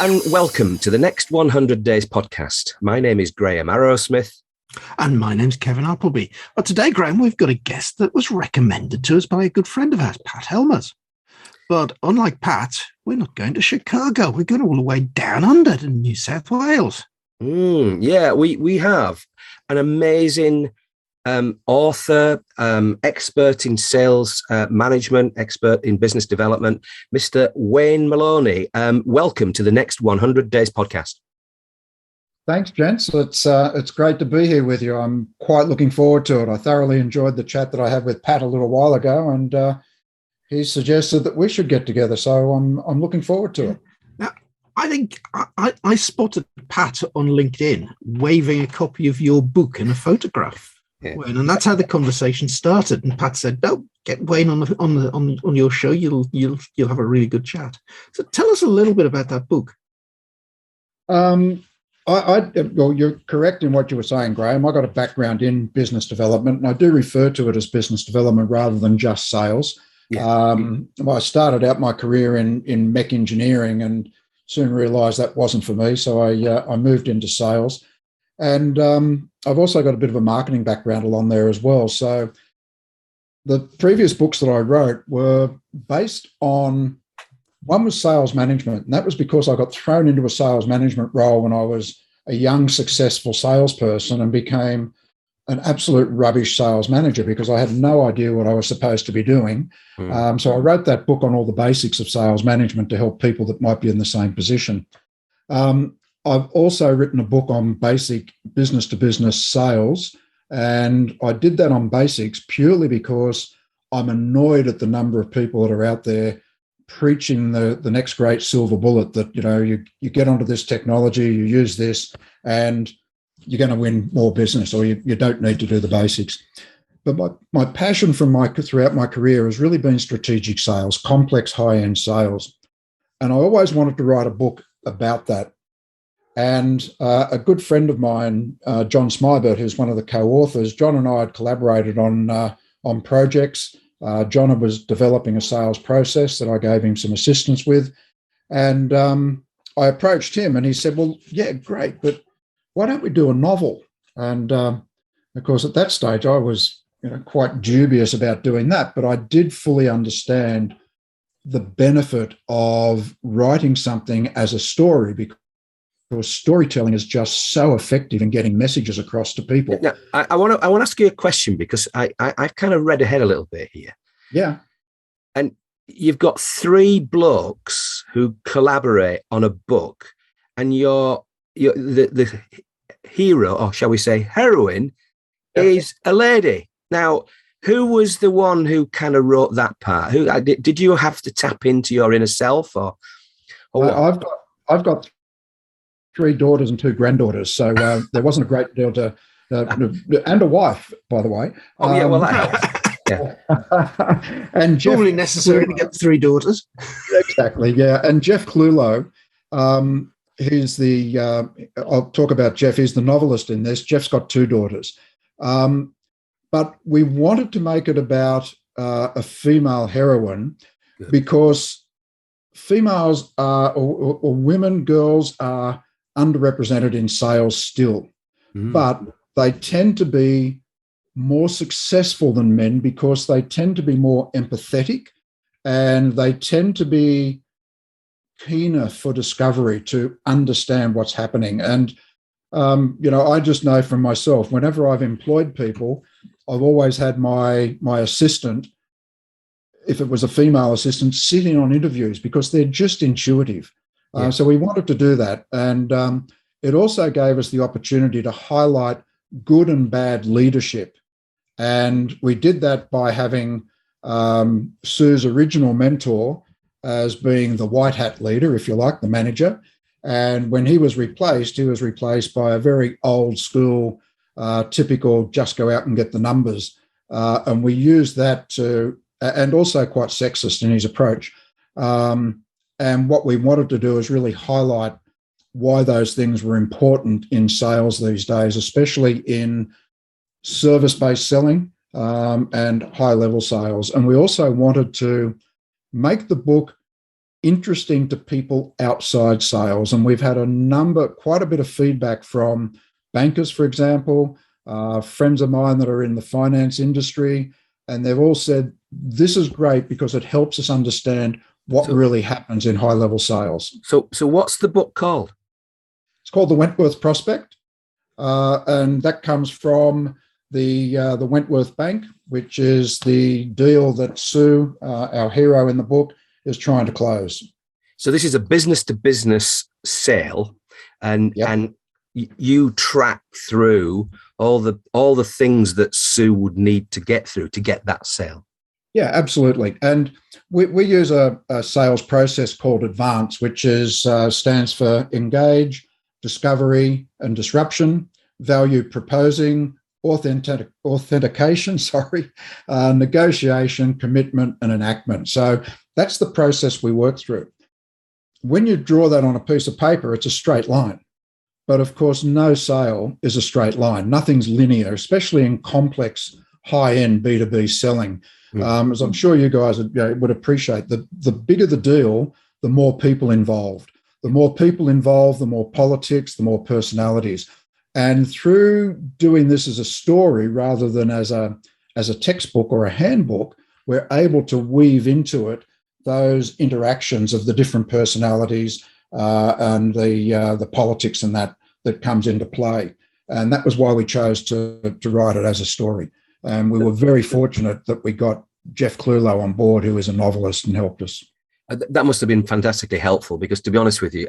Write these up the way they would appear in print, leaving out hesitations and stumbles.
and welcome to the Next 100 Days podcast. My name is Graham Arrowsmith. And my name's Kevin Appleby. Well, today, Graham, we've got a guest that was recommended to us by a good friend of ours, Pat Helmers. But unlike Pat, we're not going to Chicago. We're going all the way down under to New South Wales. Yeah, we have an amazing author, expert in sales management, expert in business development, Mr. Wayne Moloney. Welcome to the Next 100 Days podcast. Thanks, gents. It's great to be here with you. I'm quite looking forward to it. I thoroughly enjoyed the chat that I had with Pat a little while ago, and he suggested that we should get together. So I'm looking forward to it. Now, I think I spotted Pat on LinkedIn waving a copy of your book and a photograph. Yeah. Wayne, and that's how the conversation started. And Pat said, "No, get Wayne on your show. You'll have a really good chat." So tell us a little bit about that book. Well, you're correct in what you were saying, Graham. I got a background in business development, and I do refer to it as business development rather than just sales. Yeah. I started out my career in mech engineering and soon realised that wasn't for me, so I moved into sales. And I've also got a bit of a marketing background along there as well. So the previous books that I wrote were based on, one was sales management, and that was because I got thrown into a sales management role when I was a young, successful salesperson and became an absolute rubbish sales manager because I had no idea what I was supposed to be doing. So I wrote that book on all the basics of sales management to help people that might be in the same position. I've also written a book on basic business-to-business sales, and I did that on basics purely because I'm annoyed at the number of people that are out there preaching the next great silver bullet that, you get onto this technology, you use this, and you're going to win more business, or you don't need to do the basics. But my passion throughout my career has really been strategic sales, complex high-end sales. And I always wanted to write a book about that. And a good friend of mine, John Smybert, who's one of the co-authors, John and I had collaborated on projects. John was developing a sales process that I gave him some assistance with. And I approached him and he said, "Well, yeah, great, but why don't we do a novel?" And of course, at that stage, I was quite dubious about doing that, but I did fully understand the benefit of writing something as a story because storytelling is just so effective in getting messages across to people. Now, I want to ask you a question because I've kind of read ahead a little bit here. Yeah. And you've got three blokes who collaborate on a book, and you're the hero, or shall we say heroine, is a lady. Now, who was the one who kind of wrote that part? Who did you have to tap into your inner self, or what? I've got 3 daughters and 2 granddaughters, so there wasn't a great deal to, and a wife, by the way. Oh yeah, well that helps. Yeah, and Jeff, normally necessary to get 3 daughters. Exactly, yeah. And Jeff Clulow, who's the I'll talk about Jeff. He's the novelist in this. Jeff's got 2 daughters, but we wanted to make it about a female heroine because females are, or women, girls are underrepresented in sales still, but they tend to be more successful than men because they tend to be more empathetic and they tend to be keener for discovery to understand what's happening. And, I just know from myself, whenever I've employed people, I've always had my assistant, if it was a female assistant, sitting on interviews because they're just intuitive. So we wanted to do that. And it also gave us the opportunity to highlight good and bad leadership. And we did that by having Sue's original mentor as being the white hat leader, if you like, the manager. And when he was replaced by a very old school, typical just go out and get the numbers. And we used that to, and also quite sexist in his approach. And what we wanted to do is really highlight why those things were important in sales these days, especially in service-based selling and high-level sales. And we also wanted to make the book interesting to people outside sales. And we've had quite a bit of feedback from bankers, for example, friends of mine that are in the finance industry, and they've all said, this is great because it helps us understand what really happens in high-level sales. So what's the book called? It's called the Wentworth Prospect, and that comes from the Wentworth Bank, which is the deal that Sue, our hero in the book, is trying to close. So this is a business-to-business sale, and you track through all the things that Sue would need to get through to get that sale. Yeah, absolutely. And we use a sales process called ADVANCE, which stands for engage, discovery and disruption, value proposing, authentication, negotiation, commitment, and enactment. So that's the process we work through. When you draw that on a piece of paper, it's a straight line. But of course, no sale is a straight line. Nothing's linear, especially in complex, high-end B2B selling. As I'm sure you guys would appreciate, the bigger the deal, the more people involved. The more people involved, the more politics, the more personalities. And through doing this as a story rather than as a textbook or a handbook, we're able to weave into it those interactions of the different personalities and the politics and that comes into play. And that was why we chose to write it as a story. And we were very fortunate that we got Jeff Clulow on board, who is a novelist, and helped us. That must have been fantastically helpful, because to be honest with you,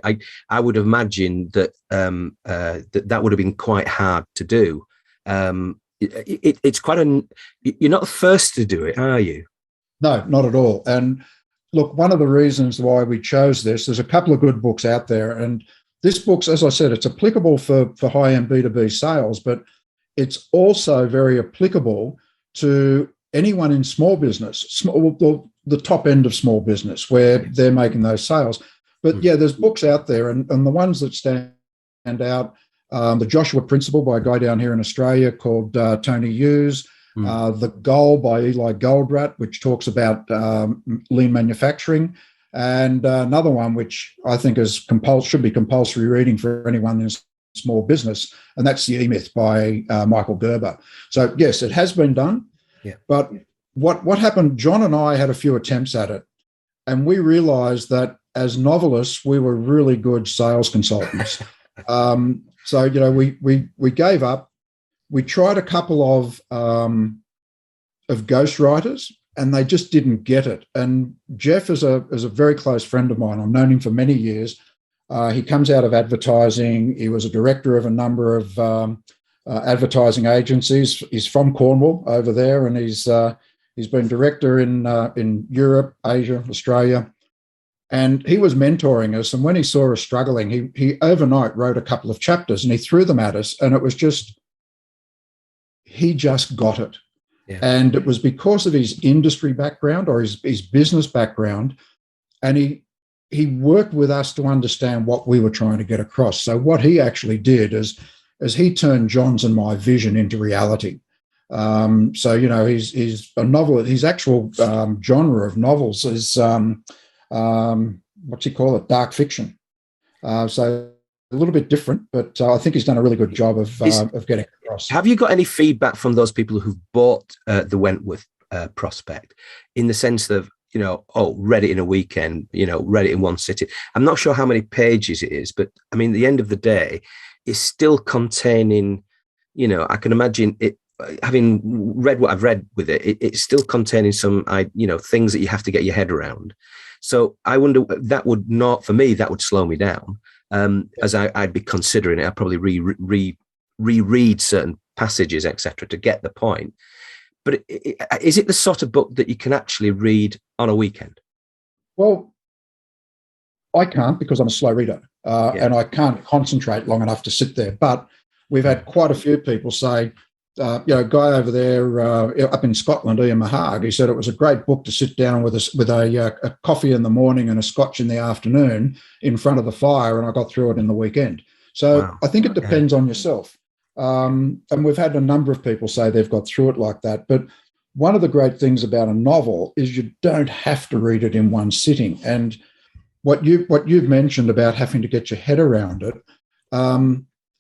I would imagine that that would have been quite hard to do. It's quite you're not the first to do it, are you? No, not at all. And look, one of the reasons why we chose this, there's a couple of good books out there, and this book's, as I said, it's applicable for high-end B2B sales, but it's also very applicable to anyone in small business, the top end of small business where they're making those sales. But yeah, there's books out there, and the ones that stand out, the Joshua Principle by a guy down here in Australia called Tony Hughes, The Goal by Eli Goldratt, which talks about lean manufacturing, and another one which I think should be compulsory reading for anyone in small business, and that's The E-Myth by Michael Gerber. So yes, it has been done. Yeah. But what happened, John and I had a few attempts at it, and we realized that as novelists, we were really good sales consultants. So, we gave up. We tried a couple of ghostwriters, and they just didn't get it. And Jeff is a very close friend of mine. I've known him for many years. He comes out of advertising. He was a director of a number of advertising agencies. He's from Cornwall over there, and he's been director in Europe, Asia, Australia, and he was mentoring us. And when he saw us struggling, he overnight wrote a couple of chapters and he threw them at us, and it was he just got it. Yeah. And it was because of his industry background or his business background, and he worked with us to understand what we were trying to get across. So what he actually did is he turned John's and my vision into reality. So, he's a novel. His actual genre of novels is, what's he call it? Dark fiction. So a little bit different, but I think he's done a really good job of getting across. Have you got any feedback from those people who've bought the Wentworth Prospect, in the sense of, read it in a weekend, read it in one sitting? I'm not sure how many pages it is, but I mean, at the end of the day, it's still containing, I can imagine it, having read what I've read with it, it's still containing some, things that you have to get your head around. So I wonder, that would slow me down, as I'd be considering it. I'd probably reread certain passages, etc., to get the point. But is it the sort of book that you can actually read on a weekend? Well, I can't, because I'm a slow reader, and I can't concentrate long enough to sit there. But we've had quite a few people say, a guy over there up in Scotland, Ian Mahag, he said it was a great book to sit down with a coffee in the morning and a scotch in the afternoon in front of the fire, and I got through it in the weekend. So wow. I think it depends on yourself. And we've had a number of people say they've got through it like that. But one of the great things about a novel is you don't have to read it in one sitting. And what you've mentioned about having to get your head around it,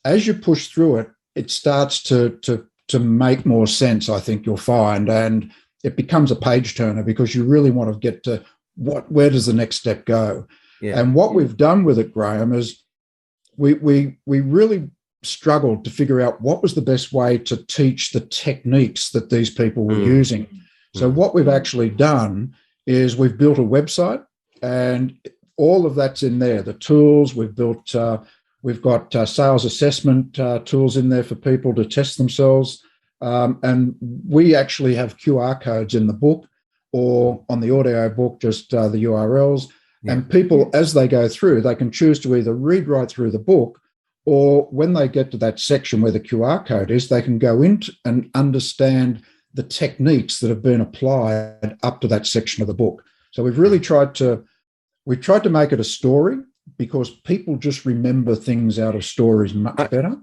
as you push through it, it starts to make more sense, I think you'll find, and it becomes a page turner because you really want to get to where does the next step go. Yeah. And what we've done with it, Graham, is we really struggled to figure out what was the best way to teach the techniques that these people were using. So what we've actually done is we've built a website, and all of that's in there. The tools we've built, we've got sales assessment tools in there for people to test themselves. And we actually have QR codes in the book, or on the audio book, just the URLs. Yeah. And people, as they go through, they can choose to either read right through the book, or when they get to that section where the QR code is, they can go in and understand the techniques that have been applied up to that section of the book. So we've really tried to make it a story, because people just remember things out of stories much better.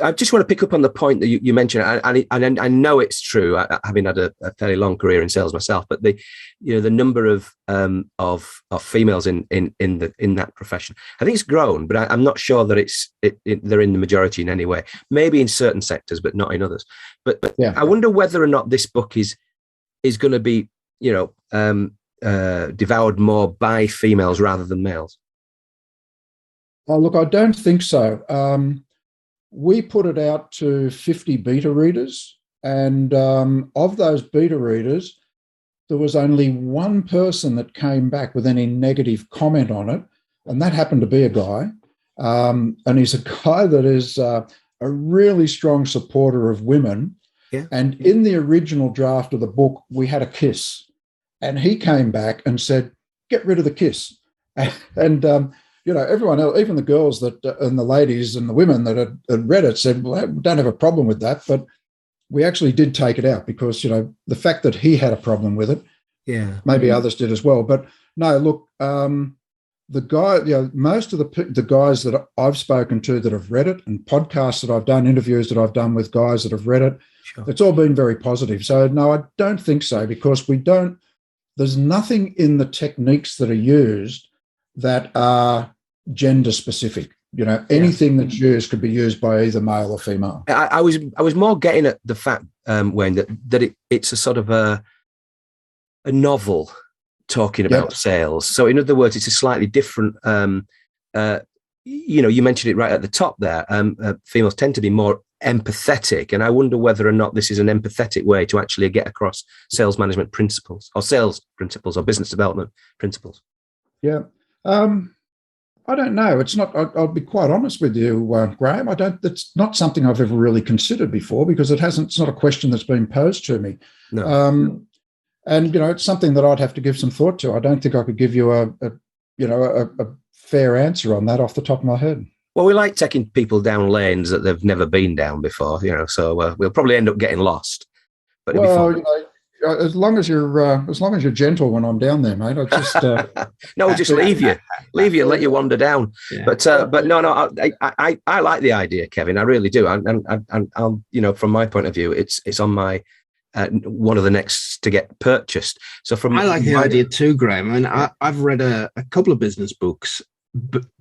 I just want to pick up on the point that you mentioned, and I know it's true, having had a fairly long career in sales myself. But the number of females in that profession, I think it's grown, but I'm not sure that they're in the majority in any way. Maybe in certain sectors, but not in others. But yeah. I wonder whether or not this book is going to be devoured more by females rather than males. Oh, look, I don't think so. We put it out to 50 beta readers, and of those beta readers, there was only one person that came back with any negative comment on it, and that happened to be a guy. And he's a guy that is a really strong supporter of women. Yeah. And in the original draft of the book, we had a kiss, and he came back and said, "Get rid of the kiss." And everyone else, even the girls and the ladies and the women that had read it, said, "Well, we don't have a problem with that." But we actually did take it out because, the fact that he had a problem with it, maybe others did as well. But no, look, the guy, most of the guys that I've spoken to that have read it, and podcasts that I've done, interviews that I've done with guys that have read it, it's all been very positive. So no, I don't think so, because there's nothing in the techniques that are used that are gender specific. Anything that's used could be used by either male or female. I was more getting at the fact, Wayne, that it's a sort of a novel talking about sales. So in other words, it's a slightly different. You mentioned it right at the top there. Females tend to be more empathetic, and I wonder whether or not this is an empathetic way to actually get across sales management principles, or sales principles, or business development principles. Yeah. I don't know. It's not. I'll be quite honest with you, Graham. That's not something I've ever really considered before, because it's not a question that's been posed to me. No. And it's something that I'd have to give some thought to. I don't think I could give you a fair answer on that off the top of my head. Well, we like taking people down lanes that they've never been down before. So we'll probably end up getting lost. But it'll be fun. As long as you're gentle when I'm down there, mate, I'll just no, we'll just leave you, and let you wander down. Yeah. But no, I like the idea, Kevin. I really do. And I'll, from my point of view, it's on my one of the next to get purchased. So I like the idea too, Graham. I mean, I've read a couple of business books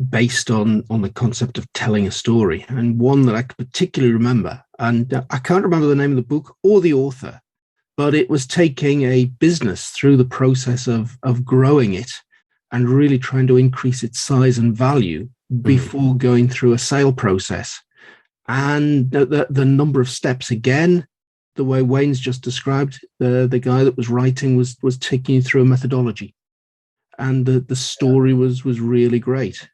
based on the concept of telling a story, and one that I particularly remember, and I can't remember the name of the book or the author, but it was taking a business through the process of growing it and really trying to increase its size and value before going through a sale process. And the number of steps, again, the way Wayne's just described, the guy that was writing was taking you through a methodology. And the story was really great.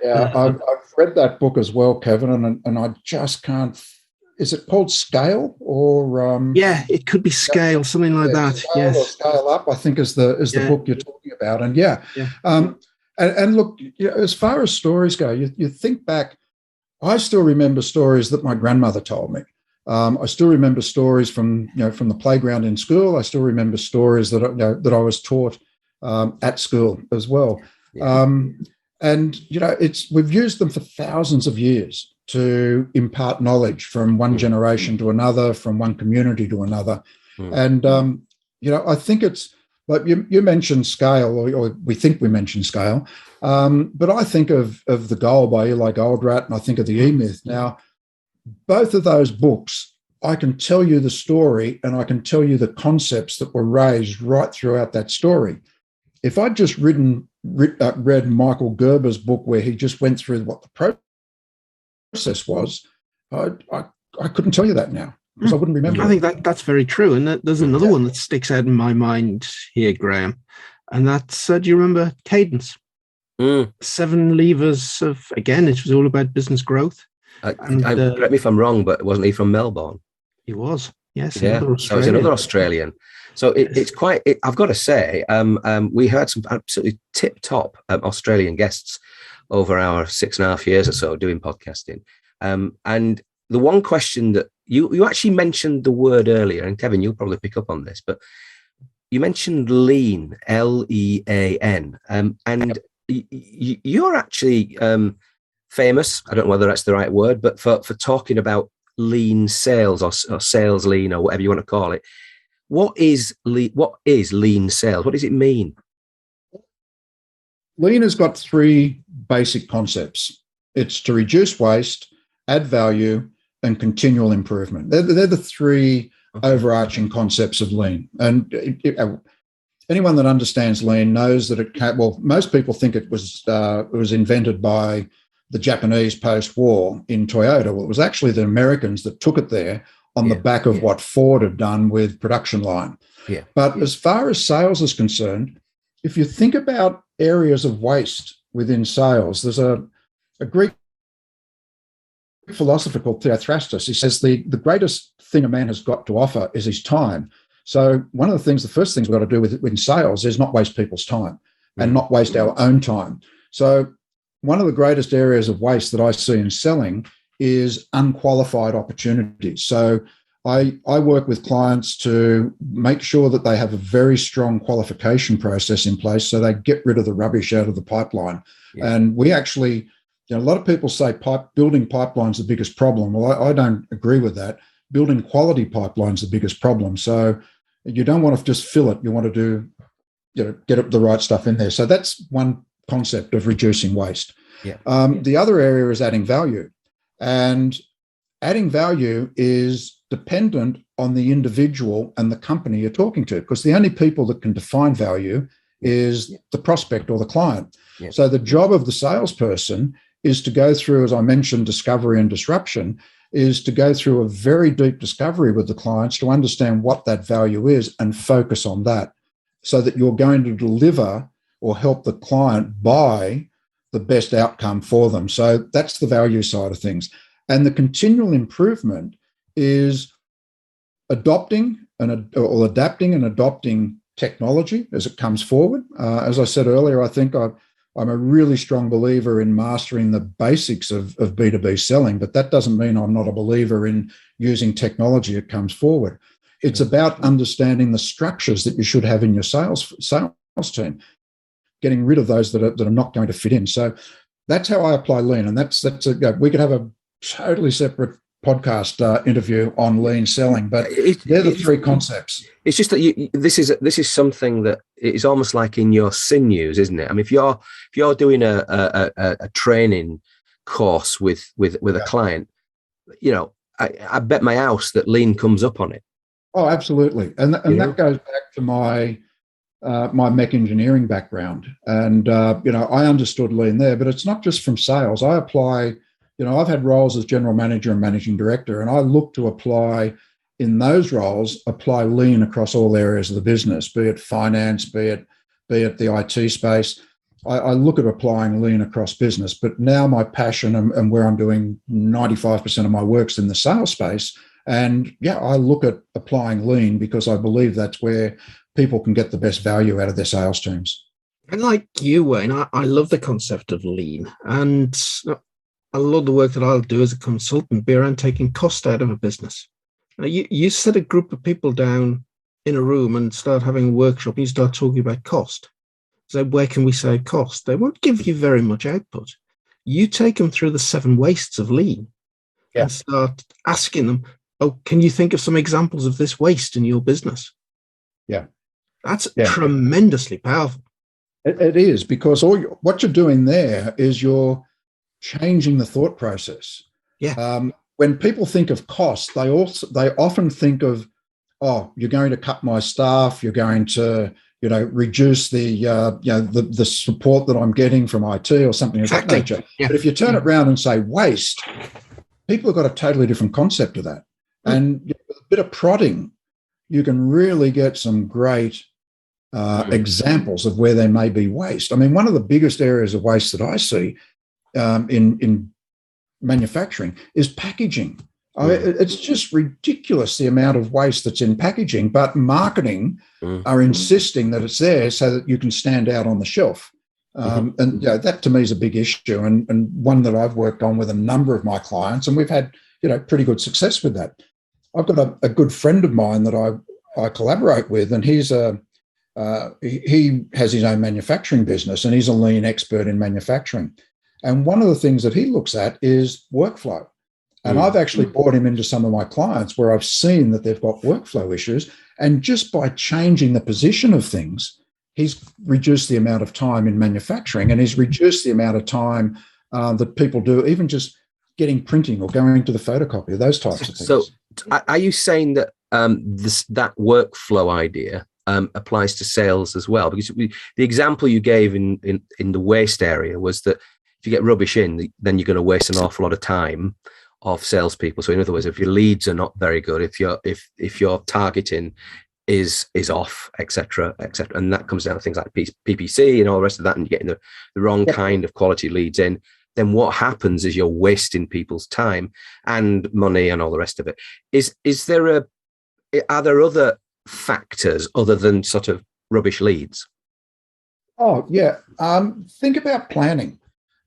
Yeah, I've read that book as well, Kevin, and I just can't. Is it called Scale or? Yeah, it could be Scale, something like that. Scale or Scale Up, I think is the book you're talking about. And and look, as far as stories go, you think back. I still remember stories that my grandmother told me. I still remember stories from the playground in school. I still remember stories that I was taught at school as well. Yeah. And we've used them for thousands of years to impart knowledge from one generation to another, from one community to another. And I think it's Like you mentioned scale, or we think we mentioned scale, but I think of The Goal by Eli Goldratt, and I think of The E-Myth. Now, both of those books, I can tell you the story and I can tell you the concepts that were raised right throughout that story. If I'd just read Michael Gerber's book where he just went through what the process was, I couldn't tell you that now because I wouldn't remember. I think that's very true. And there's another one that sticks out in my mind here, Graham, and that's, do you remember Cadence? 7 levers of, again, it was all about business growth. Correct me if I'm wrong, but wasn't he from Melbourne? He was, yes. Yeah, so it's another Australian. So it's quite, I've got to say, we had some absolutely tip-top Australian guests over our 6.5 years or so doing podcasting. And the one question that you actually mentioned the word earlier, and Kevin, you'll probably pick up on this, but you mentioned lean, Lean, and you're actually famous, I don't know whether that's the right word, but for talking about lean sales or sales lean or whatever you want to call it. What is lean sales? What does it mean? Lean has got 3 basic concepts. It's to reduce waste, add value, and continual improvement. They're the 3 overarching concepts of lean. And anyone that understands lean knows that it can, well, most people think it was invented by the Japanese post-war in Toyota. Well, it was actually the Americans that took it there on the back of what Ford had done with production line. Yeah. But as far as sales is concerned, if you think about areas of waste within sales, there's a Greek philosopher called Theophrastus. He says the greatest thing a man has got to offer is his time. So one of the first things we've got to do within sales is not waste people's time and not waste our own time. So one of the greatest areas of waste that I see in selling is unqualified opportunities. So I work with clients to make sure that they have a very strong qualification process in place so they get rid of the rubbish out of the pipeline. Yeah. And we actually, a lot of people say building pipeline's the biggest problem. Well, I don't agree with that. Building quality pipeline's the biggest problem. So you don't want to just fill it. You want to get the right stuff in there. So that's one concept of reducing waste. Yeah. The other area is adding value. And adding value is dependent on the individual and the company you're talking to, because the only people that can define value is the prospect or the client. Yeah. So the job of the salesperson is to go through, as I mentioned, discovery and disruption, is to go through a very deep discovery with the clients to understand what that value is and focus on that so that you're going to deliver or help the client buy the best outcome for them. So that's the value side of things. And the continual improvement is adapting and adopting technology as it comes forward. As I said earlier, I think I'm a really strong believer in mastering the basics of B2B selling, but that doesn't mean I'm not a believer in using technology that comes forward. It's about understanding the structures that you should have in your sales team, getting rid of those that are not going to fit in. So that's how I apply lean. And we could have a totally separate podcast interview on lean selling, but they're the 3 concepts. It's just that this is something that is almost like in your sinews, isn't it? I mean, if you're doing a training course with a client, I bet my house that lean comes up on it. Oh, absolutely, and that goes back to my mech engineering background, and I understood lean there, but it's not just from sales. I apply. I've had roles as general manager and managing director, and I look to apply in those roles, apply lean across all areas of the business, be it finance, be it the IT space. I look at applying lean across business, but now my passion and where I'm doing 95% of my work's in the sales space. And I look at applying lean because I believe that's where people can get the best value out of their sales teams. And like you, Wayne, I love the concept of lean. And a lot of the work that I'll do as a consultant be around taking cost out of a business. Now, you set a group of people down in a room and start having a workshop, and you start talking about cost. So where can we save cost? They won't give you very much output. You take them through the 7 wastes of lean and start asking them, can you think of some examples of this waste in your business? Yeah. That's tremendously powerful. It is, because what you're doing there is you're changing the thought process. Yeah. When people think of cost, they often think of, oh, you're going to cut my staff, you're going to, reduce the support that I'm getting from IT or something of that nature. Yeah. But if you turn it around and say waste, people have got a totally different concept of that. And with a bit of prodding, you can really get some great examples of where there may be waste. I mean, one of the biggest areas of waste that I see in manufacturing is packaging. It's just ridiculous, the amount of waste that's in packaging, but marketing are insisting that it's there so that you can stand out on the shelf. And that to me is a big issue, and one that I've worked on with a number of my clients, and we've had pretty good success with that. I've got a good friend of mine that I collaborate with, and he has his own manufacturing business, and he's a lean expert in manufacturing. And one of the things that he looks at is workflow. And I've actually brought him into some of my clients where I've seen that they've got workflow issues. And just by changing the position of things, he's reduced the amount of time in manufacturing, and he's reduced the amount of time that people do, even just getting printing or going to the photocopier, those types of things. So are you saying that that workflow idea applies to sales as well? Because the example you gave in the waste area was that if you get rubbish in, then you're going to waste an awful lot of time of salespeople. So in other words, if your leads are not very good, if your targeting is off, etc., and that comes down to things like PPC and all the rest of that, and you're getting the wrong kind of quality leads in, then what happens is you're wasting people's time and money and all the rest of it. Are there other factors other than sort of rubbish leads? Oh yeah, think about planning.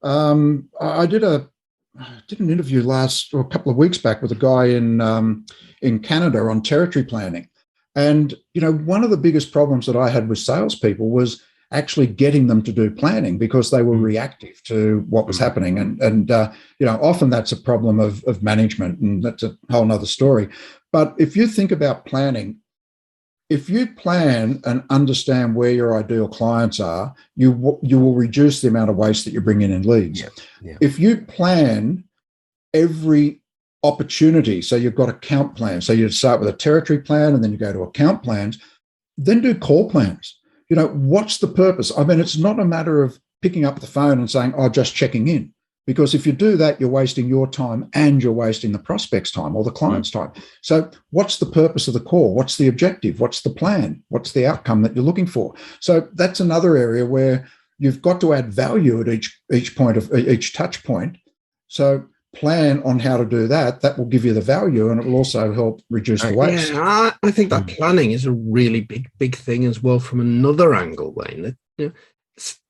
I did an interview a couple of weeks back with a guy in Canada on territory planning, and one of the biggest problems that I had with salespeople was actually getting them to do planning because they were reactive to what was happening, and often that's a problem of management, and that's a whole nother story. But if you think about planning, if you plan and understand where your ideal clients are, you will reduce the amount of waste that you bring in leads. Yeah. If you plan every opportunity, so you've got account plans, so you start with a territory plan and then you go to account plans, then do call plans. What's the purpose? I mean, it's not a matter of picking up the phone and saying, oh, just checking in. Because if you do that, you're wasting your time and you're wasting the prospect's time or the client's time. So what's the purpose of the call? What's the objective? What's the plan? What's the outcome that you're looking for? So that's another area where you've got to add value at each touch point. So plan on how to do that. That will give you the value, and it will also help reduce the waste. Yeah, I think that planning is a really big thing as well from another angle, Wayne.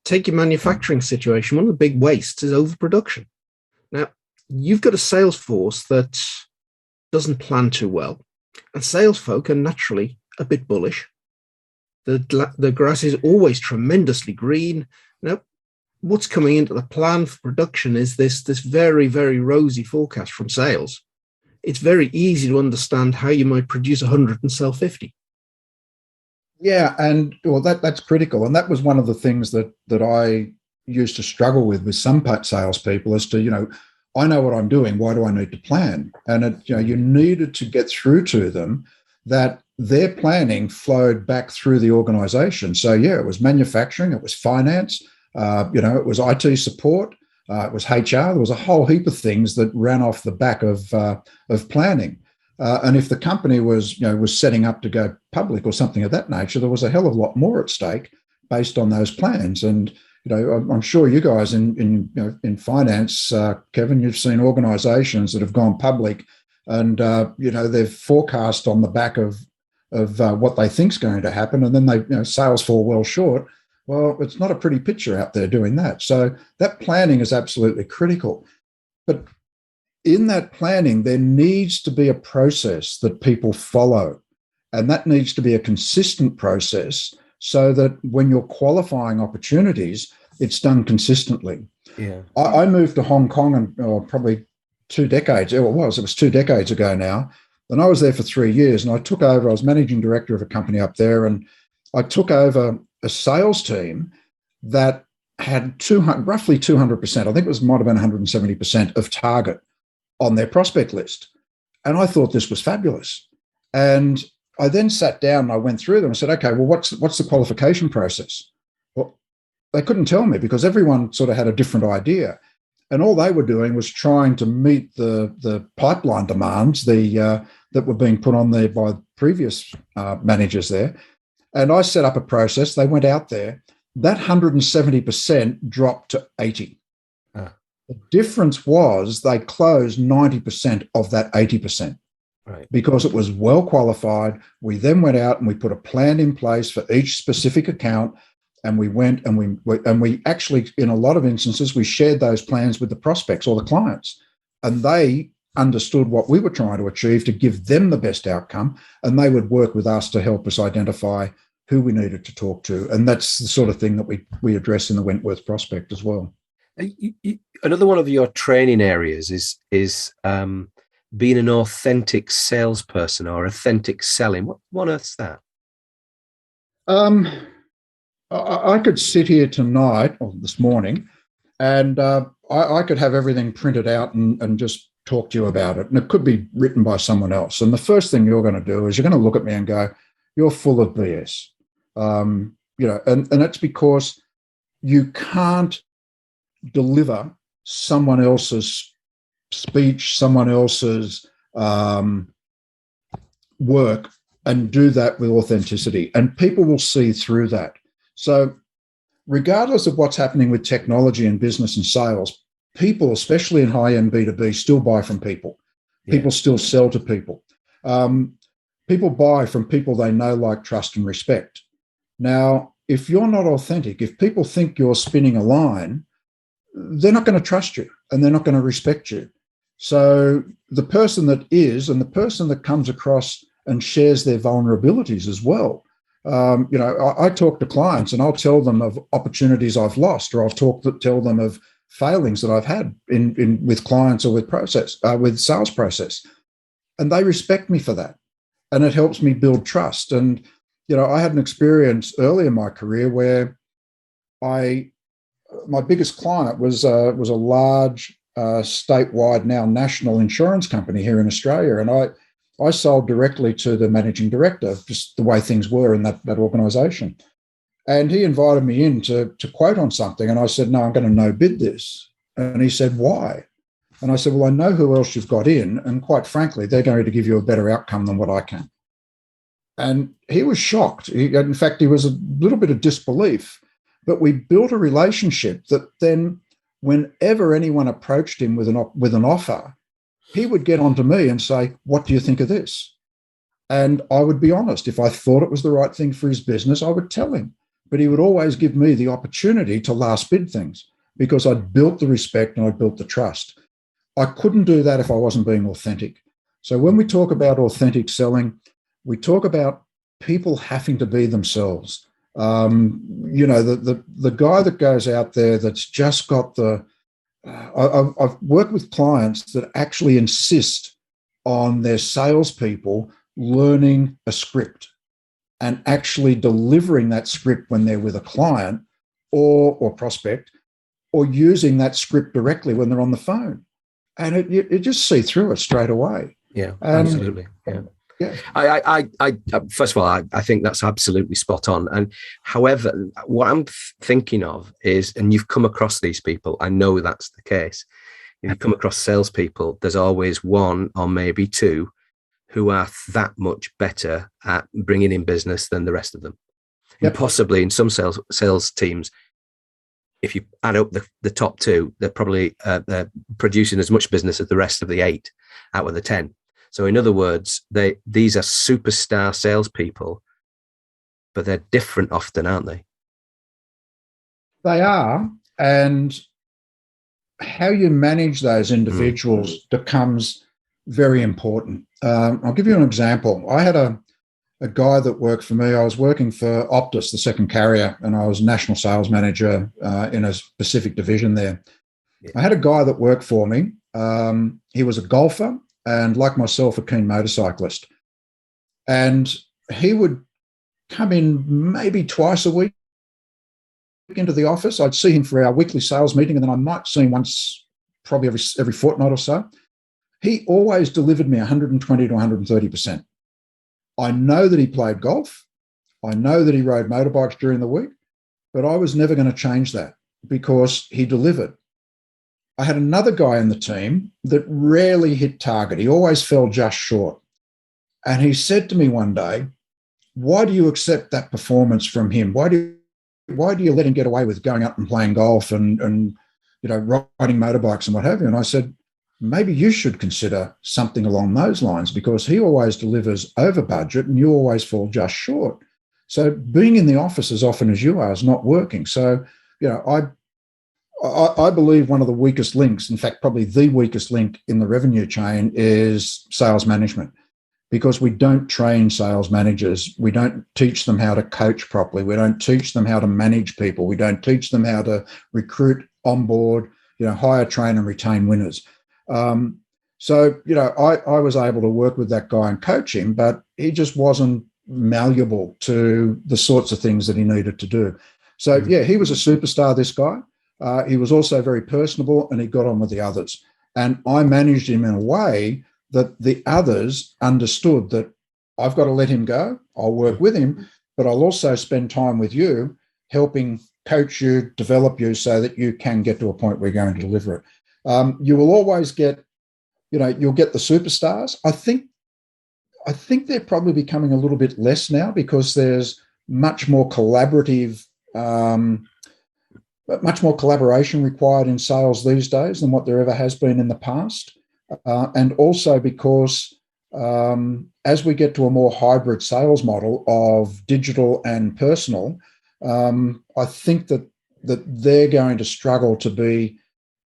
Take your manufacturing situation. One of the big wastes is overproduction. Now, you've got a sales force that doesn't plan too well, and sales folk are naturally a bit bullish. The grass is always tremendously green. Now, what's coming into the plan for production is this very, very rosy forecast from sales. It's very easy to understand how you might produce 100 and sell 50. Yeah, and that's critical, and that was one of the things that I used to struggle with some salespeople as to I know what I'm doing. Why do I need to plan? And you needed to get through to them that their planning flowed back through the organisation. So yeah, it was manufacturing, it was finance, it was IT support, it was HR. There was a whole heap of things that ran off the back of planning. And if the company was setting up to go public or something of that nature, there was a hell of a lot more at stake based on those plans. And I'm sure you guys in finance, Kevin, you've seen organisations that have gone public, and they've forecast on the back of what they think's going to happen, and then sales fall well short. Well, it's not a pretty picture out there doing that. So that planning is absolutely critical, but in that planning, there needs to be a process that people follow, and that needs to be a consistent process so that when you're qualifying opportunities, it's done consistently. Yeah. I moved to Hong Kong probably 2 decades. It was 2 decades ago now, and I was there for 3 years, and I took over. I was managing director of a company up there, and I took over a sales team that had roughly 200%. I think it might have been 170% of target on their prospect list. And I thought this was fabulous. And I then sat down and I went through them and said, okay, well, what's the qualification process? Well, they couldn't tell me because everyone sort of had a different idea. And all they were doing was trying to meet the pipeline demands that were being put on there by previous managers there. And I set up a process. They went out there. That 170% dropped to 80. The difference was they closed 90% of that 80%. Right. Because it was well qualified. We then went out and we put a plan in place for each specific account. And we went and we actually, in a lot of instances, we shared those plans with the prospects or the clients. And they understood what we were trying to achieve to give them the best outcome. And they would work with us to help us identify who we needed to talk to. And that's the sort of thing that we address in the Wentworth Prospect as well. Another one of your training areas is being an authentic salesperson or authentic selling. What on earth's that? I could sit here tonight or this morning and I could have everything printed out and just talk to you about it. And it could be written by someone else. And the first thing you're going to do is you're going to look at me and go, you're full of BS. And it's because you can't deliver someone else's speech, someone else's work and do that with authenticity. And people will see through that. So regardless of what's happening with technology and business and sales, people, especially in high-end B2B, still buy from people. People still sell to people. People buy from people they know, like, trust, and respect. Now, if you're not authentic, if people think you're spinning a line, they're not going to trust you and they're not going to respect you. So the person that is, and the person that comes across and shares their vulnerabilities as well. I talk to clients and I'll tell them of opportunities I've lost, or I'll tell them of failings that I've had in with clients or with sales process, and they respect me for that, and it helps me build trust. And I had an experience early in my career where my biggest client was a large statewide, now national insurance company here in Australia, and I sold directly to the managing director, just the way things were in that organisation. And he invited me in to quote on something. And I said, no, I'm going to no bid this. And he said, why? And I said, well, I know who else you've got in. And quite frankly, they're going to give you a better outcome than what I can. And he was shocked. In fact, he was a little bit of disbelief. But we built a relationship that then whenever anyone approached him with an offer, he would get onto me and say, what do you think of this? And I would be honest. If I thought it was the right thing for his business, I would tell him. But he would always give me the opportunity to last bid things because I'd built the respect and I'd built the trust. I couldn't do that if I wasn't being authentic. So when we talk about authentic selling, we talk about people having to be themselves. The guy that goes out there that's just got I've worked with clients that actually insist on their salespeople learning a script and actually delivering that script when they're with a client or prospect, or using that script directly when they're on the phone. And you just see through it straight away. Yeah, absolutely. Yeah. I first of all, I think that's absolutely spot on. And however, what I'm thinking of is, and you've come across these people, I know that's the case. If you come across salespeople, there's always one or maybe two who are that much better at bringing in business than the rest of them. Yep. And possibly in some sales teams, if you add up the top two, they're probably they're producing as much business as the rest of the 8 out of the 10. So in other words, these are superstar salespeople, but they're different often, aren't they? They are. And how you manage those individuals becomes very important. I'll give you an example. I had a guy that worked for me. I was working for Optus, the second carrier, and I was national sales manager in a specific division there. Yeah. I had a guy that worked for me. He was a golfer and, like myself, a keen motorcyclist. And he would come in maybe twice a week into the office. I'd see him for our weekly sales meeting, and then I might see him once, probably every fortnight or so. He always delivered me 120 to 130%. I know that he played golf. I know that he rode motorbikes during the week, but I was never going to change that because he delivered. I had another guy in the team that rarely hit target. He always fell just short. And he said to me one day, why do you accept that performance from him? Why do you let him get away with going up and playing golf and riding motorbikes and what have you? And I said, maybe you should consider something along those lines, because he always delivers over budget and you always fall just short. So being in the office as often as you are is not working. So, I believe one of the weakest links, in fact, probably the weakest link in the revenue chain, is sales management, because we don't train sales managers. We don't teach them how to coach properly. We don't teach them how to manage people. We don't teach them how to recruit, onboard, hire, train, and retain winners. I was able to work with that guy and coach him, but he just wasn't malleable to the sorts of things that he needed to do. So, he was a superstar, this guy. He was also very personable, and he got on with the others. And I managed him in a way that the others understood that I've got to let him go. I'll work with him, but I'll also spend time with you, helping coach you, develop you so that you can get to a point where you're going to deliver it. You will always get, you'll get the superstars. I think they're probably becoming a little bit less now, because there's much more collaboration required in sales these days than what there ever has been in the past. And also because as we get to a more hybrid sales model of digital and personal, I think that they're going to struggle to be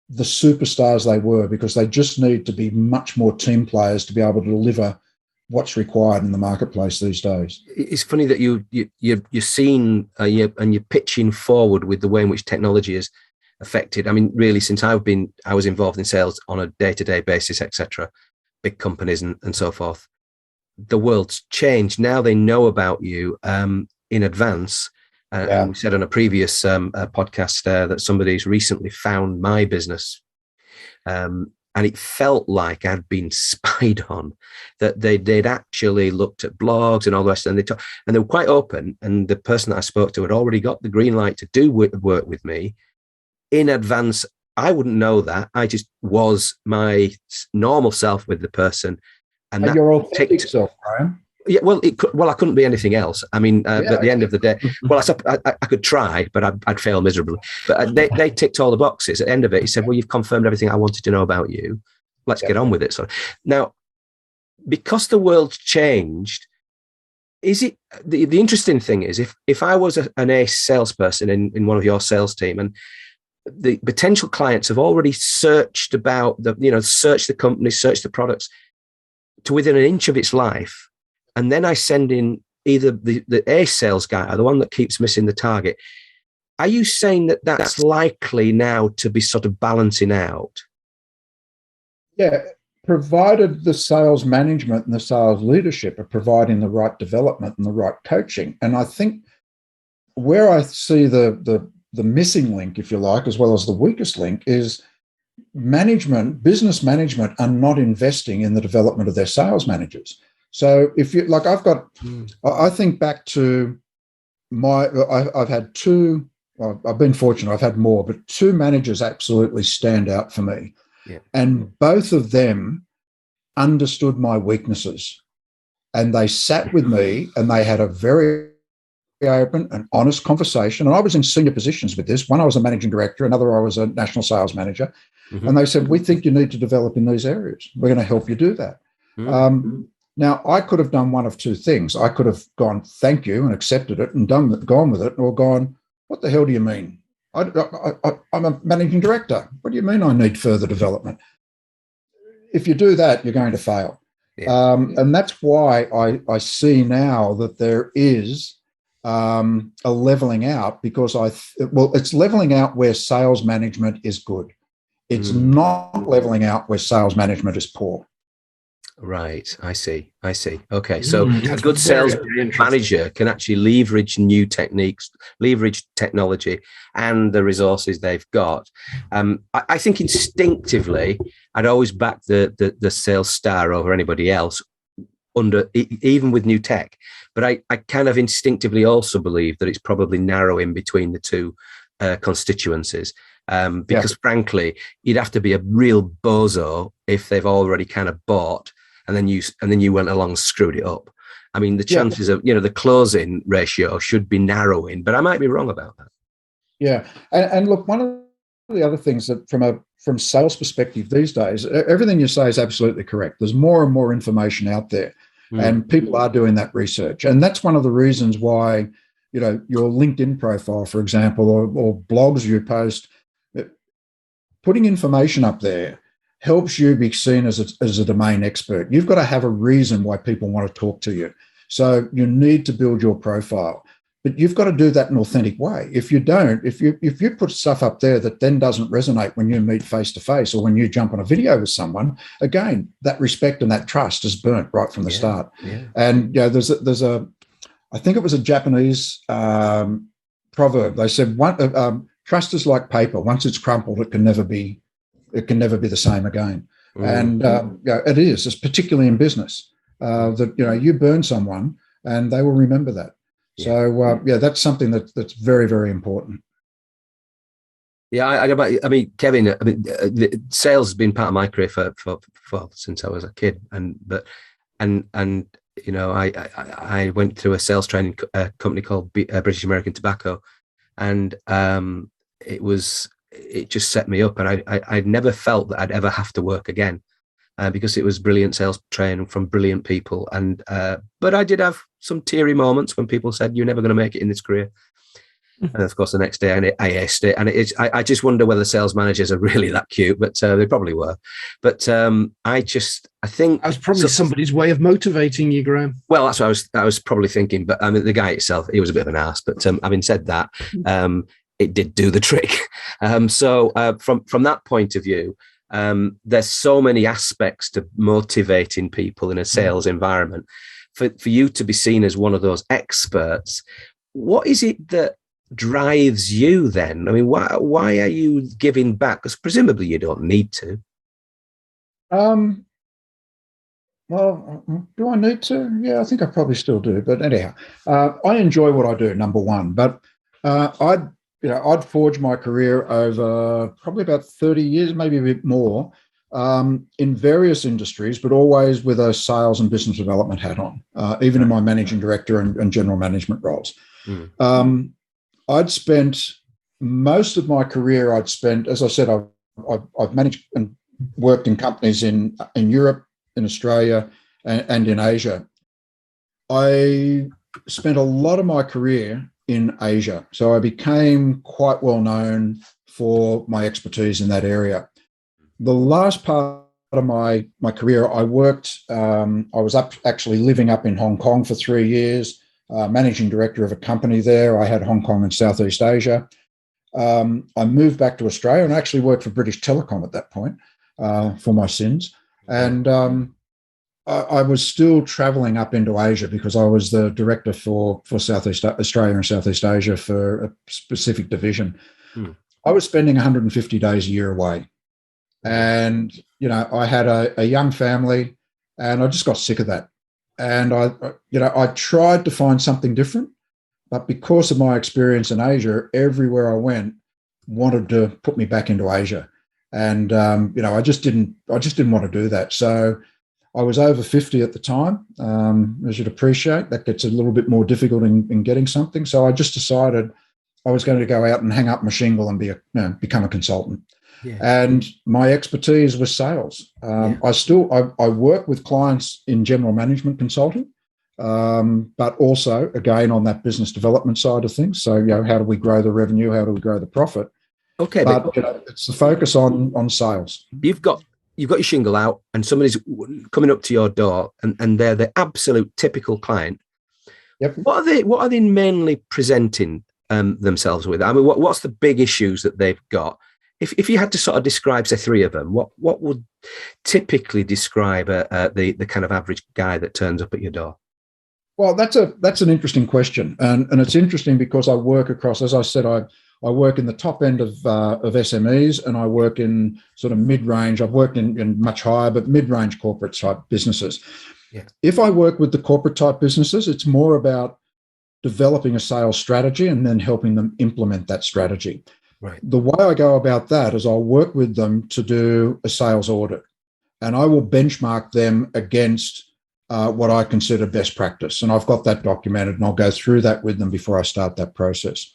the superstars they were, because they just need to be much more team players to be able to deliver what's required in the marketplace these days. It's funny that you're seeing and you're pitching forward with the way in which technology has affected. I mean, really, since I was involved in sales on a day-to-day basis, etc., big companies and so forth, the world's changed. Now they know about you in advance. And we said on a previous podcast that somebody's recently found my business. And it felt like I'd been spied on, that they'd actually looked at blogs and all the rest, and they were quite open. And the person that I spoke to had already got the green light to do work with me in advance. I wouldn't know that. I just was my normal self with the person. And that your authentic self, Graham. Yeah, I couldn't be anything else. I mean, at the end of the day, I could try, but I'd fail miserably. But they ticked all the boxes. At the end of it, he said, well, you've confirmed everything I wanted to know about you. Let's get on with it. So now, because the world's changed, is it the interesting thing is if I was an ace salesperson in one of your sales team, and the potential clients have already searched about searched the company, searched the products to within an inch of its life, and then I send in either the ace sales guy or the one that keeps missing the target. Are you saying that that's likely now to be sort of balancing out? Yeah, provided the sales management and the sales leadership are providing the right development and the right coaching. And I think where I see the missing link, if you like, as well as the weakest link, is business management are not investing in the development of their sales managers. So if you like, I think back to I've had two, I've been fortunate, I've had more, but two managers absolutely stand out for me. Yeah. And both of them understood my weaknesses, and they sat with me and they had a very open and honest conversation. And I was in senior positions with this. One, I was a managing director, another, I was a national sales manager. Mm-hmm. And they said, we think you need to develop in these areas. We're going to help you do that. Mm-hmm. Now, I could have done one of two things. I could have gone, thank you, and accepted it and gone with it, or gone, what the hell do you mean? I'm a managing director. What do you mean I need further development? If you do that, you're going to fail. Yeah. And that's why I see now that there is a leveling out, because it's leveling out where sales management is good. It's not leveling out where sales management is poor. Right. I see. Okay. So a That's good very, sales very interesting. manager can actually leverage new techniques, leverage technology and the resources they've got. I think instinctively, I'd always back the sales star over anybody else even with new tech. But I kind of instinctively also believe that it's probably narrowing between the two constituencies. Because frankly, you'd have to be a real bozo if they've already kind of bought and then you went along and screwed it up. I mean, the chances of, the closing ratio should be narrowing, but I might be wrong about that. Yeah. And look, one of the other things that from sales perspective these days, everything you say is absolutely correct. There's more and more information out there, and people are doing that research. And that's one of the reasons why, your LinkedIn profile, for example, or blogs you post, putting information up there helps you be seen as a domain expert. You've got to have a reason why people want to talk to you. So you need to build your profile, but you've got to do that in an authentic way. If you don't, if you put stuff up there that then doesn't resonate when you meet face to face or when you jump on a video with someone, again, that respect and that trust is burnt right from the start. Yeah. And there's a I think it was a Japanese proverb. They said, trust is like paper. Once it's crumpled, it can never be the same again. And it is. It's particularly in business that you burn someone and they will remember that. So that's something that's very, very important. Yeah, I mean, Kevin. Sales has been part of my career for since I was a kid, and I went through a sales training company called British American Tobacco, and it just set me up, and I'd never felt that I'd ever have to work again, because it was brilliant sales training from brilliant people, and but I did have some teary moments when people said, "You're never going to make it in this career." And of course, the next day I aced it, and I just wonder whether sales managers are really that cute, but they probably were. But I think that was probably somebody's way of motivating you, Graham. Well, that's what I was probably thinking. But I mean, the guy itself, he was a bit of an ass. But having said that, it did do the trick. So from that point of view, there's so many aspects to motivating people in a sales environment. For you to be seen as one of those experts, what is it that drives you then? I mean, why are you giving back? Because presumably you don't need to. Well, do I need to? Yeah, I think I probably still do. But anyhow, I enjoy what I do, number one. But I'd forged my career over probably about 30 years, maybe a bit more, in various industries, but always with a sales and business development hat on, even in my managing director and general management roles. I'd spent most of my career, as I said, I've managed and worked in companies in Europe, in Australia, and in Asia. I spent a lot of my career in Asia. So I became quite well known for my expertise in that area. The last part of my career, I worked, I was actually living up in Hong Kong for 3 years, managing director of a company there. I had Hong Kong and Southeast Asia. I moved back to Australia and actually worked for British Telecom at that point for my sins. And I was still traveling up into Asia because I was the director for Southeast Australia and Southeast Asia for a specific division. I was spending 150 days a year away. And, I had a young family and I just got sick of that. And I tried to find something different, but because of my experience in Asia, everywhere I went wanted to put me back into Asia. And, I just didn't want to do that. So I was over 50 at the time, as you'd appreciate. That gets a little bit more difficult in getting something. So I just decided I was going to go out and hang up my shingle and become a consultant. Yeah. And my expertise was sales. I work with clients in general management consulting, but also, again, on that business development side of things. So, how do we grow the revenue? How do we grow the profit? Okay, but it's the focus on sales. You've got your shingle out and somebody's coming up to your door and they're the absolute typical client. Yep. What are they mainly presenting themselves with? I mean, what's the big issues that they've got if you had to sort of describe, say, three of them, what would typically describe the kind of average guy that turns up at your door? Well, that's an interesting question, and it's interesting because I work across, as I said, I work in the top end of SMEs, and I work in sort of mid-range. I've worked in much higher, but mid-range corporate type businesses. Yeah. If I work with the corporate type businesses, it's more about developing a sales strategy and then helping them implement that strategy. Right. The way I go about that is I'll work with them to do a sales audit, and I will benchmark them against what I consider best practice. And I've got that documented, and I'll go through that with them before I start that process.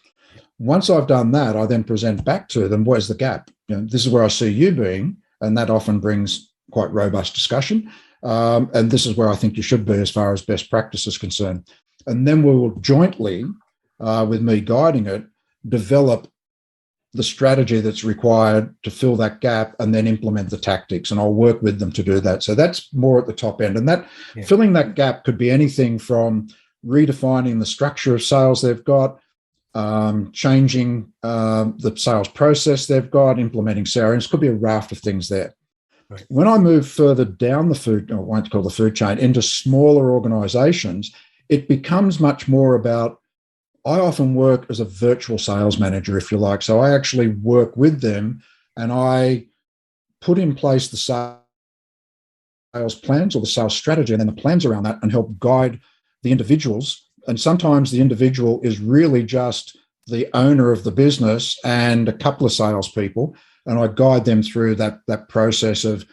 Once I've done that, I then present back to them, where's the gap? This is where I see you being, and that often brings quite robust discussion. And this is where I think you should be as far as best practice is concerned. And then we will jointly, with me guiding it, develop the strategy that's required to fill that gap and then implement the tactics. And I'll work with them to do that. So that's more at the top end. And that filling that gap could be anything from redefining the structure of sales they've got, changing the sales process they've got, implementing CRMs. Could be a raft of things there. Right. When I move further down the food, I won't call the food chain, into smaller organizations, it becomes much more about, I often work as a virtual sales manager, if you like. So I actually work with them and I put in place the sales plans or the sales strategy and then the plans around that and help guide the individuals. And sometimes the individual is really just the owner of the business and a couple of salespeople. And I guide them through that process of,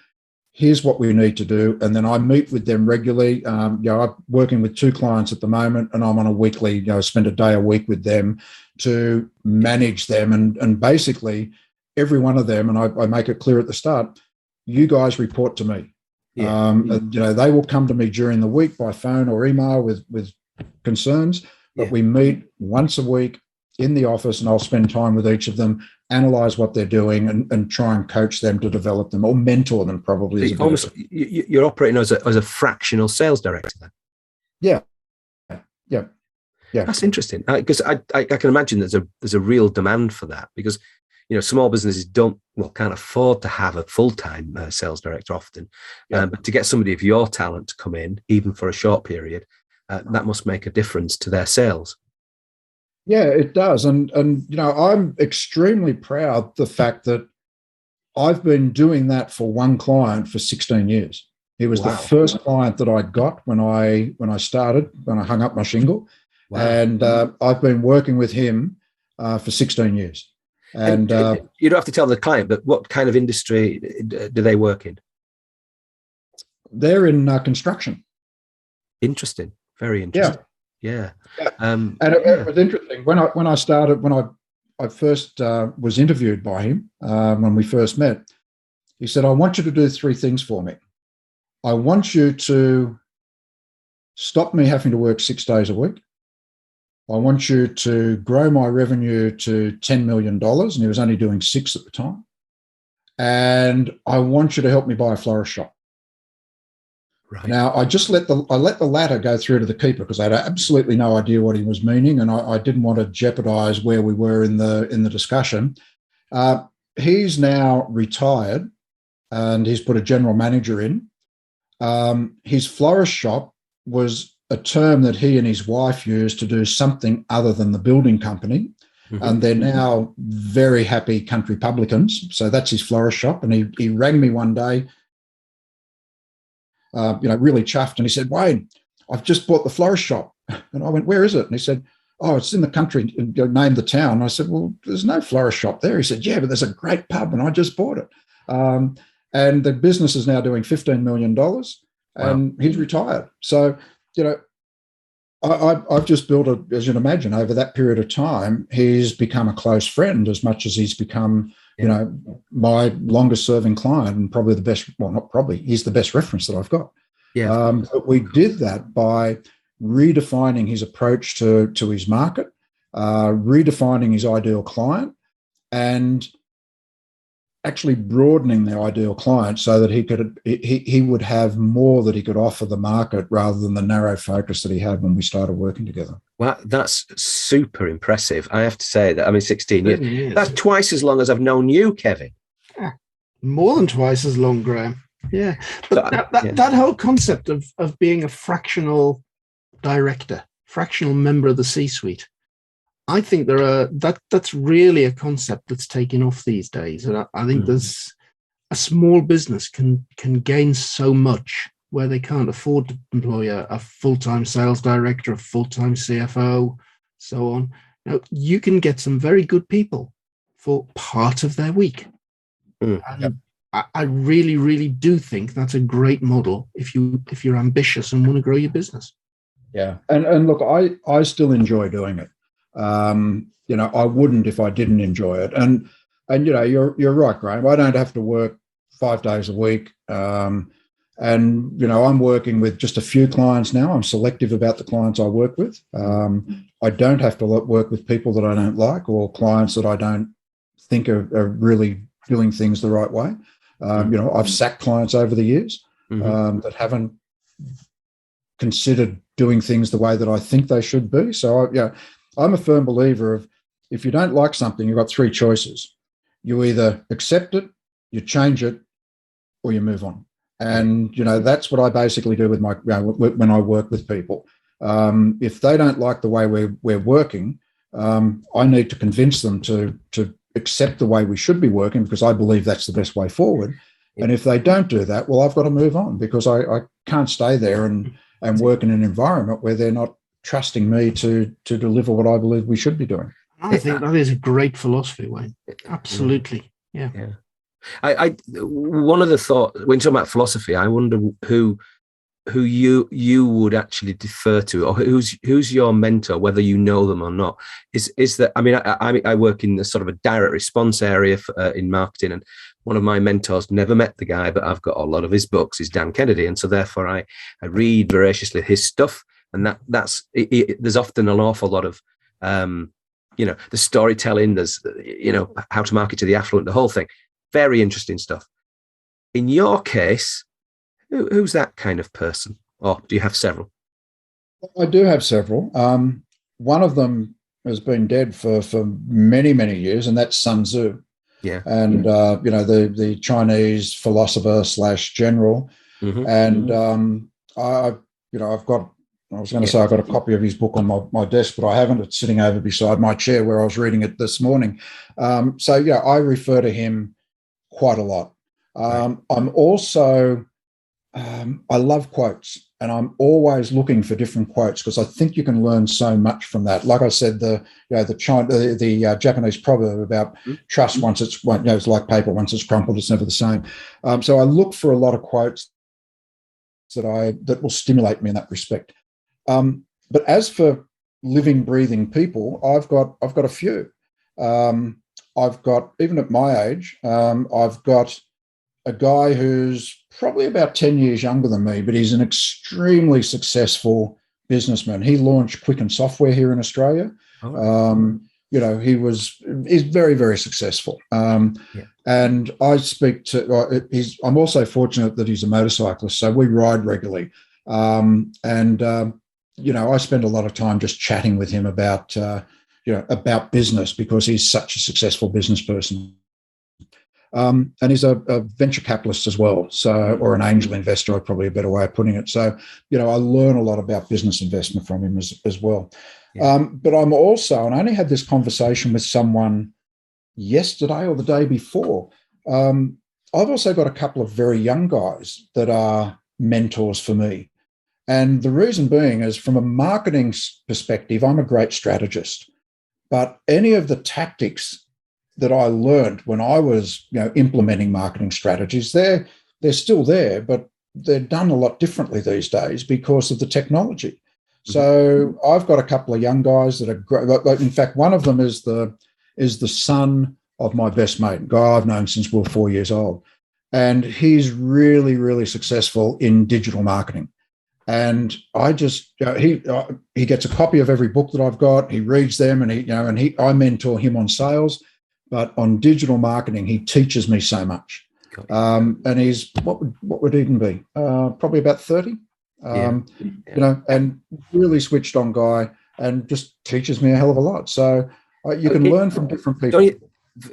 here's what we need to do. And then I meet with them regularly. I'm working with 2 clients at the moment, and I'm on a weekly, spend a day a week with them to manage them. And basically every one of them, and I make it clear at the start, you guys report to me. Yeah. They will come to me during the week by phone or email with concerns, but we meet once a week in the office, and I'll spend time with each of them, analyze what they're doing, and try and coach them to develop them, or mentor them. Probably you're operating as a fractional sales director then. Yeah. That's interesting, because I can imagine there's a real demand for that, because small businesses can't afford to have a full-time sales director often, but to get somebody of your talent to come in, even for a short period, that must make a difference to their sales. Yeah, it does. And I'm extremely proud of the fact that I've been doing that for one client for 16 years. He was the first client that I got when I started, when I hung up my shingle. Wow. And I've been working with him for 16 years. And you don't have to tell the client, but what kind of industry do they work in? They're in construction. Interesting. Very interesting. Yeah. And it was interesting when I started, when I first was interviewed by him, when we first met. He said, I want you to do 3 things for me. I want you to stop me having to work 6 days a week. I want you to grow my revenue to $10 million. And he was only doing 6 at the time. And I want you to help me buy a florist shop. Right. Now, I let the latter go through to the keeper because I had absolutely no idea what he was meaning, and I didn't want to jeopardize where we were in the discussion. He's now retired, and he's put a general manager in. His florist shop was a term that he and his wife used to do something other than the building company, and they're now very happy country publicans. So that's his florist shop, and he rang me one day. Really chuffed. And he said, Wayne, I've just bought the florist shop. And I went, where is it? And he said, oh, it's in the country. And named the town. And I said, well, there's no florist shop there. He said, yeah, but there's a great pub and I just bought it. And the business is now doing $15 million and he's retired. So, I've just built as you can imagine, over that period of time, he's become a close friend as much as he's become my longest serving client and probably the best, well, not probably, he's the best reference that I've got. Yeah. But we did that by redefining his approach to his market, redefining his ideal client, and actually broadening the ideal client so that he would have more that he could offer the market rather than the narrow focus that he had when we started working together. Well, that's super impressive. I have to say that. I mean, 16 years. Years. That's twice as long as I've known you, Kevin. Yeah. More than twice as long, Graham. Yeah. But that whole concept of being a fractional director, fractional member of the C-suite, I think that's really a concept that's taken off these days. And I think there's a small business can gain so much where they can't afford to employ a full-time sales director, a full-time CFO, so on. Now, you can get some very good people for part of their week. And I really, really do think that's a great model if you're ambitious and want to grow your business. Yeah. And look, I still enjoy doing it. I wouldn't if I didn't enjoy it. And you're right, Graham. I don't have to work 5 days a week. I'm working with just a few clients now. I'm selective about the clients I work with. I don't have to work with people that I don't like or clients that I don't think are really doing things the right way. I've sacked clients over the years that haven't considered doing things the way that I think they should be. So, I'm a firm believer of if you don't like something, you've got 3 choices. You either accept it, you change it, or you move on. And, that's what I basically do with when I work with people. If they don't like the way we're working, I need to convince them to accept the way we should be working because I believe that's the best way forward. And if they don't do that, well, I've got to move on because I can't stay there and work in an environment where they're not trusting me to deliver what I believe we should be doing. I think that is a great philosophy, Wayne. Absolutely. Yeah. I one of the thoughts when talking about philosophy, I wonder who you would actually defer to, or who's your mentor, whether you know them or not. Is that I work in the sort of a direct response area in marketing, and one of my mentors, never met the guy, but I've got a lot of his books, is Dan Kennedy, and so therefore I read voraciously his stuff, and that's there's often an awful lot of the storytelling, there's how to market to the affluent, the whole thing. Very interesting stuff. In your case, who's that kind of person? Or do you have several? I do have several. One of them has been dead for many, many years, and that's Sun Tzu. Yeah. And, the Chinese philosopher / general. And I've got a copy of his book on my desk, but I haven't. It's sitting over beside my chair where I was reading it this morning. I refer to him quite a lot. I'm also, I love quotes, and I'm always looking for different quotes because I think you can learn so much from that. Like I said, the Japanese proverb about trust once it's like paper, once it's crumpled, it's never the same. So I look for a lot of quotes that will stimulate me in that respect. But as for living, breathing people, I've got a few. I've got, even at my age, I've got a guy who's probably about 10 years younger than me, but he's an extremely successful businessman. He launched Quicken Software here in Australia. He's very, very successful. And I speak to, I'm also fortunate that he's a motorcyclist, so we ride regularly. I spend a lot of time just chatting with him about business because he's such a successful business person. And he's a venture capitalist as well, or an angel investor, probably a better way of putting it. So, I learn a lot about business investment from him as well. Yeah. But I'm also, and I only had this conversation with someone yesterday or the day before. I've also got a couple of very young guys that are mentors for me. And the reason being is, from a marketing perspective, I'm a great strategist. But any of the tactics that I learned when I was, implementing marketing strategies, they're still there, but they're done a lot differently these days because of the technology. So I've got a couple of young guys that are great. In fact, one of them is the son of my best mate, a guy I've known since we were 4 years old. And he's really, really successful in digital marketing. And I just, he gets a copy of every book that I've got. He reads them, and I mentor him on sales. But on digital marketing, he teaches me so much. And he's, what would he even be? Probably about 30. And really switched on guy. and just teaches me a hell of a lot. So you can learn from different people.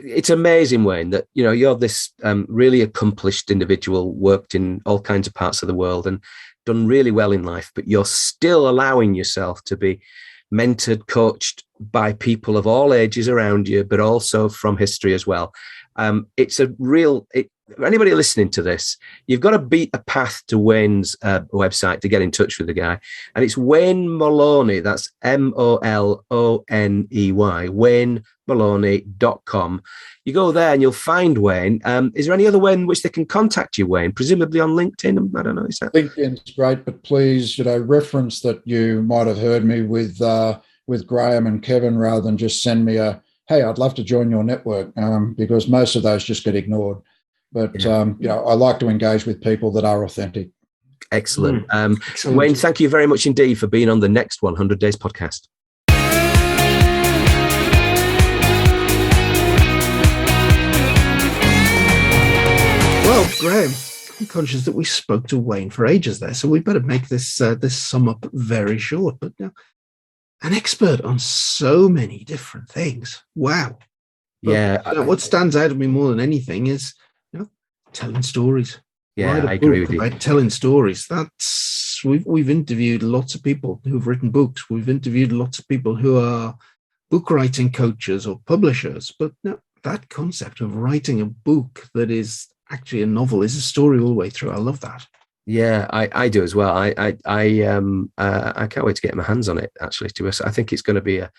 It's amazing, Wayne, that you're this really accomplished individual, worked in all kinds of parts of the world and done really well in life, but you're still allowing yourself to be mentored, coached by people of all ages around you, but also from history as well. It's a real... anybody listening to this, you've got to beat a path to Wayne's website to get in touch with the guy. And it's Wayne Moloney. That's Moloney, WayneMoloney.com. You go there and you'll find Wayne. Is there any other way in which they can contact you, Wayne? Presumably on LinkedIn? I don't know. Is that... LinkedIn's great, but please, reference that you might have heard me with Graham and Kevin rather than just send me a, hey, I'd love to join your network, because most of those just get ignored. But, I like to engage with people that are authentic. Excellent. Excellent. Wayne, thank you very much indeed for being on the next 100 Days podcast. Well, Graham, I'm conscious that we spoke to Wayne for ages there, so we better make this this sum up very short. But now, an expert on so many different things. Wow. Yeah. What stands out to me more than anything is telling stories. Yeah, I agree with you. Telling stories. That's we've interviewed lots of people who've written books. We've interviewed lots of people who are book writing coaches or publishers. But no, that concept of writing a book that is actually a novel is a story all the way through. I love that. Yeah, I do as well. I can't wait to get my hands on it. Actually, I think it's going to be a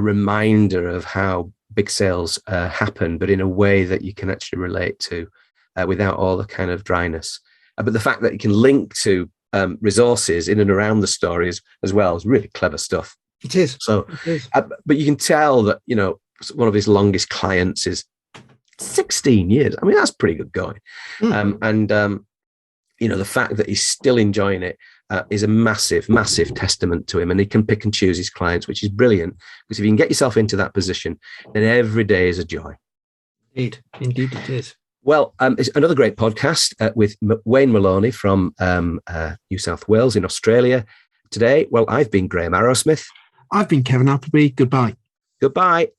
reminder of how big sales happen, but in a way that you can actually relate to, without all the kind of dryness. But the fact that you can link to resources in and around the stories as well is really clever stuff. It is. So, but you can tell that one of his longest clients is 16 years. I mean, that's pretty good going. The fact that he's still enjoying it is a massive, massive testament to him. And he can pick and choose his clients, which is brilliant. Because if you can get yourself into that position, then every day is a joy. Indeed it is. Well, it's another great podcast with Wayne Moloney from New South Wales in Australia today. Well, I've been Graham Arrowsmith. I've been Kevin Appleby. Goodbye. Goodbye.